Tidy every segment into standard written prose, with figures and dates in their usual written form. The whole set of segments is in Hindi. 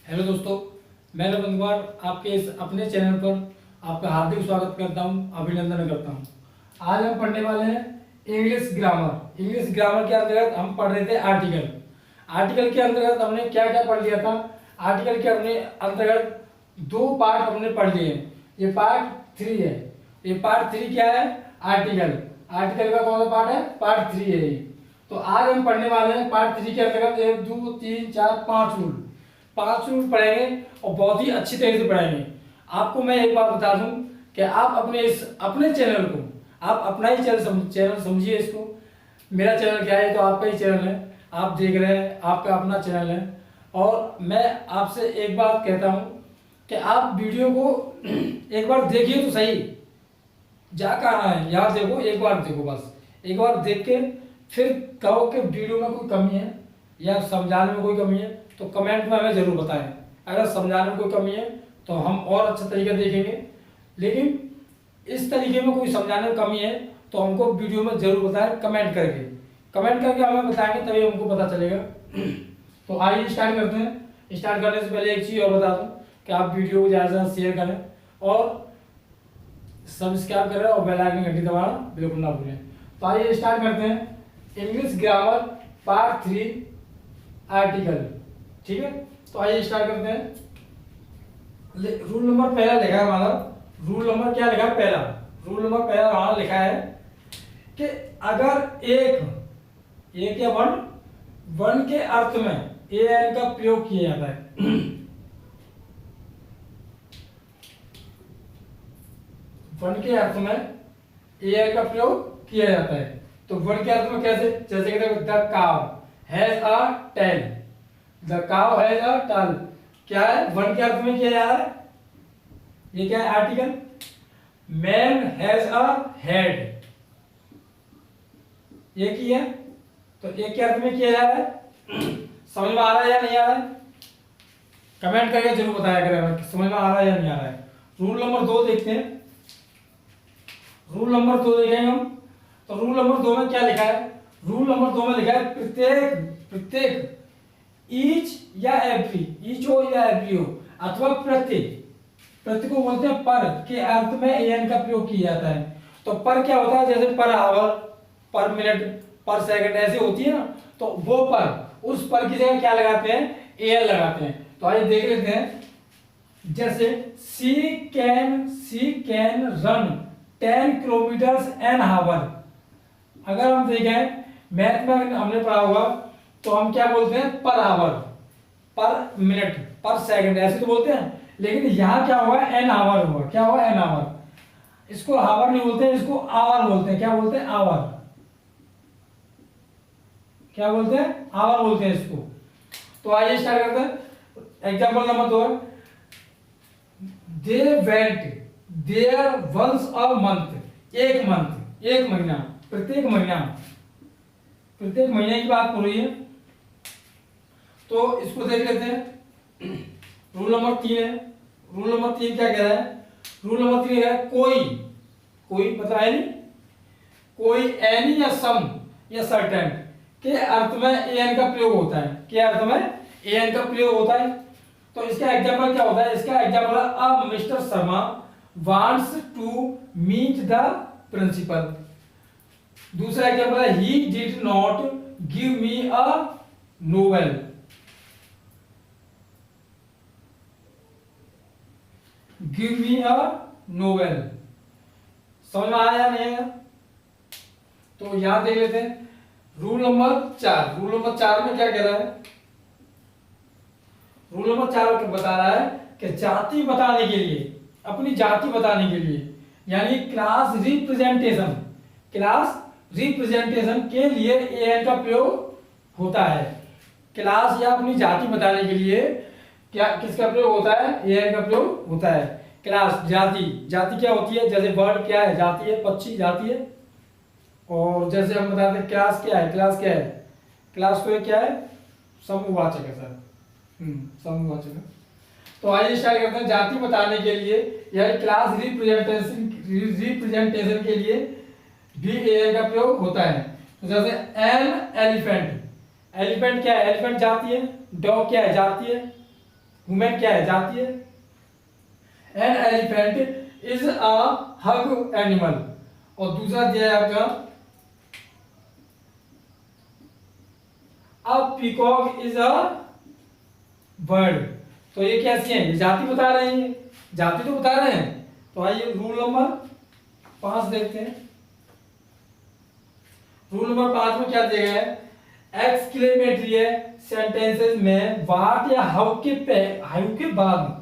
हेलो दोस्तों, मैं रविंद्र कुमार आपके इस अपने चैनल पर आपका हार्दिक स्वागत करता हूं, अभिनंदन करता हूं। आज हम पढ़ने वाले हैं इंग्लिश ग्रामर। इंग्लिश ग्रामर के अंतर्गत हम पढ़ रहे थे आर्टिकल। आर्टिकल के अंतर्गत हमने क्या क्या पढ़ लिया था। आर्टिकल के हमने अंतर्गत दो पार्ट हमने पढ़ लिए हैं। ये पार्ट 3 है। ये पार्ट 3 क्या है? आर्टिकल। आर्टिकल का कौन सा पार्ट है? पार्ट 3 है ये। तो आज हम पढ़ने वाले हैं पार्ट 3 के अंतर्गत 1 2 3 4 5 रूल। 5 रूल पढ़ेंगे और बहुत ही अच्छी तरीके से पढ़ेंगे। आपको मैं एक बात बता दूं कि आप अपने चैनल को आप अपना ही चैनल समझिए इसको। मेरा चैनल क्या है? तो आपका ही चैनल है, आप देख रहे हैं, आपका अपना चैनल है। और मैं आपसे एक बात कहता हूं कि आप वीडियो को एक बार देखिए तो सही। जा कहाँ है? यहाँ देखो, एक बार देखो, बस एक बार देख के फिर कहो कि वीडियो में कोई कमी है या समझाने में कोई कमी है तो कमेंट में हमें ज़रूर बताएं। अगर समझाने में कोई कमी है तो हम और अच्छा तरीका देखेंगे, लेकिन इस तरीके में कोई समझाने में कमी है तो हमको वीडियो में ज़रूर बताएं कमेंट करके। कमेंट करके हमें बताएंगे तभी हमको पता चलेगा। तो आइए स्टार्ट करते हैं। स्टार्ट करने से पहले एक चीज़ और बता दूँ कि आप वीडियो को ज़्यादा से ज़्यादा शेयर करें और सब्सक्राइब करें और बेल आइकन घंटी दबाना बिल्कुल ना भूलें। तो आइए स्टार्ट करते हैं इंग्लिश ग्रामर पार्ट 3 आर्टिकल। ठीक है, तो आइए स्टार्ट करते हैं। रूल नंबर पहला लिखा है हमारा। रूल नंबर क्या लिखा है? पहला। रूल नंबर पहला हमारा लिखा है कि अगर एक या वन के अर्थ में ए एन का प्रयोग किया जाता है वन के अर्थ में ए एन का प्रयोग किया जाता है तो वन के अर्थ में कैसे? जैसे कहते हैं द काव हैज अ टेल। द काव हैज अ टेल क्या है? वन के अर्थ में किया जा रहा है। ये क्या है? Article. Man has a head, ये की है तो एक के अर्थ में किया जा रहा है। समझ में आ रहा है या नहीं आ रहा है? कमेंट करके जरूर बताया करें समझ में आ रहा है या नहीं आ रहा है। रूल नंबर 2 देखते हैं। रूल नंबर 2 देखेंगे हम। तो रूल नंबर 2 में क्या लिखा है? रूल नंबर 2 में लिखा है प्रत्येक ईच या एवरी, ईच हो या एवरी हो अथवा प्रति को बोलते हैं पर के अर्थ में एन का प्रयोग किया जाता है। तो पर क्या होता है? जैसे पर आवर, पर मिनट, पर सेकंड ऐसे होती है ना, तो वो पर, उस पर की जगह क्या लगाते हैं? एन लगाते हैं। तो आइए देख लेते हैं। जैसे सी कैन रन 10 किलोमीटर एन हावर। अगर हम देखें मैथ में हमने पढ़ा होगा तो हम क्या बोलते हैं? पर आवर, पर मिनट, पर सेकंड ऐसे तो बोलते हैं, लेकिन यहां क्या होगा? एन आवर होगा। क्या होगा? An hour. इसको हावर नहीं बोलते हैं, इसको आवर बोलते हैं। क्या बोलते हैं? आवर। क्या बोलते हैं? आवर बोलते हैं इसको। तो आइए स्टार्ट करते हैं। एग्जांपल नंबर 2 है they went there once a month. एक मंथ, एक महीना, प्रत्येक महीने की बात हो रही है। तो इसको देख लेते हैं। रूल नंबर 3 है। रूल नंबर 3 क्या कह रहा है? रूल नंबर 3 है कोई मतलब एनी, कोई एनी या सम या सर्टेन के अर्थ में एन का प्रयोग होता है। के अर्थ में एन का प्रयोग होता है। तो इसका एग्जांपल क्या होता है? इसका एग्जांपल है अब mister Sharma wants to meet the principal. दूसरा एग्जांपल है he did not give me a novel. Give me a novel. समझ में आया नहीं आया? तो यहां देख लेते हैं रूल नंबर 4। रूल नंबर 4 में क्या कह रहा है? रूल नंबर 4 बता रहा है कि जाति बताने के लिए, अपनी जाति बताने के लिए, यानी क्लास रिप्रेजेंटेशन के लिए एन का प्रयोग होता है। क्लास या अपनी जाति बताने के लिए क्या किसका प्रयोग होता है? एन का प्रयोग होता है। क्लास, जाति क्या होती है? जैसे बर्ड क्या है? जाति है, पक्षी जाति है। और जैसे हम बताते हैं क्लास क्या है? क्लास तो क्या है? समूहवाचक है सर। समूहवाचक है। तो आइए स्टार्ट करते हैं। जाति बताने के लिए यानी क्लास रिप्रेजेंटेशन के लिए भी एन का प्रयोग होता है। तो जैसे एन एलिफेंट क्या है? एलिफेंट जाती है। डॉग क्या है? जाती है। वुमेन क्या है, जाती है। An elephant is a hug animal. और दूसरा दिया है आपका अ पीकॉक इज अ बर्ड। तो ये कैसी है, ये जाति बता रहे हैं, जाति तो बता रहे हैं। तो आइए रूल नंबर 5 देखते हैं। रूल नंबर 5 में क्या दिया गया है, एक्सक्लेमेटरी सेंटेंसेस में व्हाट या हाउ के बाद,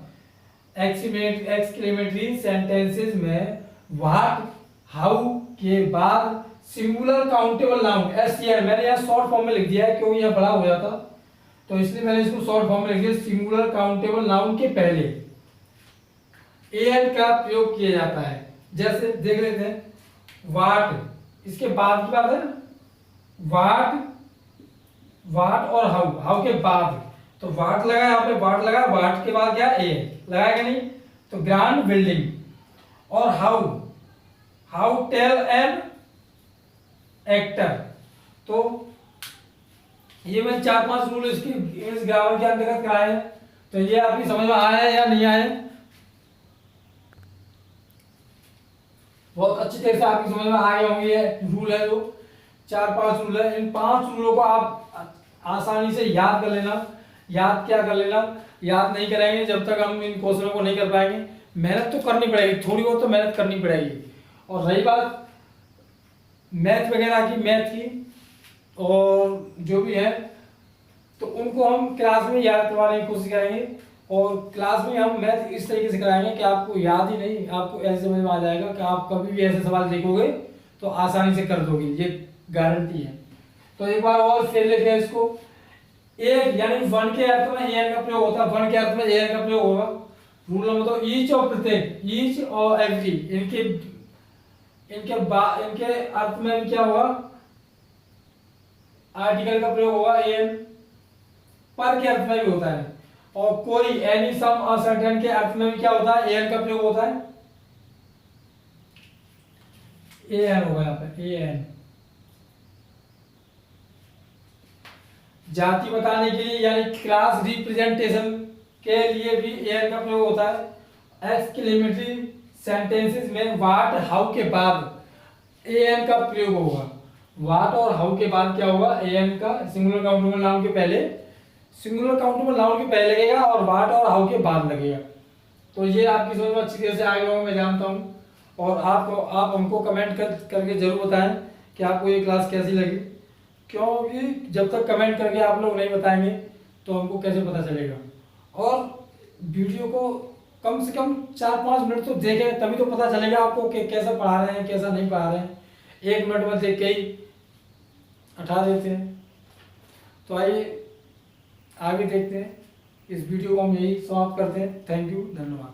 एक्सक्लेमेटरी सेंटेंसेस में व्हाट हाउ के बाद सिंगुलर काउंटेबल नाउन एससीआर, मैंने यहाँ शॉर्ट फॉर्म में लिख दिया है क्योंकि यहाँ बड़ा हो जाता, तो इसलिए मैंने इसको शॉर्ट फॉर्म में लिख दिया। सिंगुलर काउंटेबल नाउन के पहले एन का प्रयोग किया जाता है। जैसे देख लेते हैं, व्हाट, इसके बाद की बात है ना, व्हाट और हाउ के बाद, तो व्हाट लगा यहाँ पे, व्हाट लगा, व्हाट के बाद क्या ए लगाएगा नहीं, तो ग्रांड बिल्डिंग। और हाउ टेल एन एक्टर। तो ये मैं 4-5 रूल इसकी इस ग्रामर के अंतर्गत कराए हैं। तो ये आपकी समझ में आया है या नहीं आया है, बहुत अच्छी तरह से आपकी समझ में आ गए होंगे। ये रूल है जो 4-5 रूल है, इन 5 रूलों को आप आसानी से याद कर लेना। याद क्या कर लेना, याद नहीं करेंगे जब तक हम इन क्वेश्चनों को नहीं कर पाएंगे। मेहनत तो करनी पड़ेगी, थोड़ी बहुत तो मेहनत करनी पड़ेगी। और रही बात मैथ वगैरह की, मैथ की और जो भी है, तो उनको हम क्लास में याद करवाने की कोशिश करेंगे। और क्लास में हम मैथ इस तरीके से कराएंगे कि आपको याद ही नहीं, आपको ऐसे समझ में आ जाएगा कि आप कभी भी ऐसे सवाल देखोगे तो आसानी से कर दोगे, ये गारंटी है। तो एक बार और फिर लेते हैं इसको। एक यानी वन के अर्थ में एन का प्रयोग होता है, वन के अर्थ में एन का प्रयोग होगा। रूल नंबर तो ईच और प्रत्येक, ईच और एवरी, इनके अर्थ में भी क्या होगा, आर्टिकल का प्रयोग होगा एन। पर के अर्थ में भी होता है। और कोई, एनी, सम, असर्टेन के अर्थ में भी क्या होता है, एन का प्रयोग होता है, एन होगा यहाँ पे, एन। जाति बताने के लिए यानी क्लास रिप्रेजेंटेशन के लिए भी एन का प्रयोग होता है। एक्सक्लेमेटरी सेंटेंसेस में व्हाट हाउ के बाद एन का प्रयोग होगा। व्हाट और हाउ के बाद क्या होगा, एन का सिंगुलर काउंटेबल नाउन के पहले, सिंगुलर काउंटेबल नाउन के पहले लगेगा और व्हाट और हाउ के बाद लगेगा। तो ये आपकी समझ में अच्छी तरह से आ गया होगा, मैं जानता हूँ। और आप हमको कमेंट करके जरूर बताएं कि आपको ये क्लास कैसी लगी, क्योंकि जब तक कमेंट करके आप लोग नहीं बताएंगे तो हमको कैसे पता चलेगा। और वीडियो को कम से कम 4-5 मिनट तो देखें, तभी तो पता चलेगा आपको कि कैसा पढ़ा रहे हैं कैसा नहीं पढ़ा रहे हैं। 1 मिनट में देख के ही हटा देते हैं। तो आइए आगे देखते हैं, इस वीडियो को हम यही समाप्त करते हैं। थैंक यू, धन्यवाद।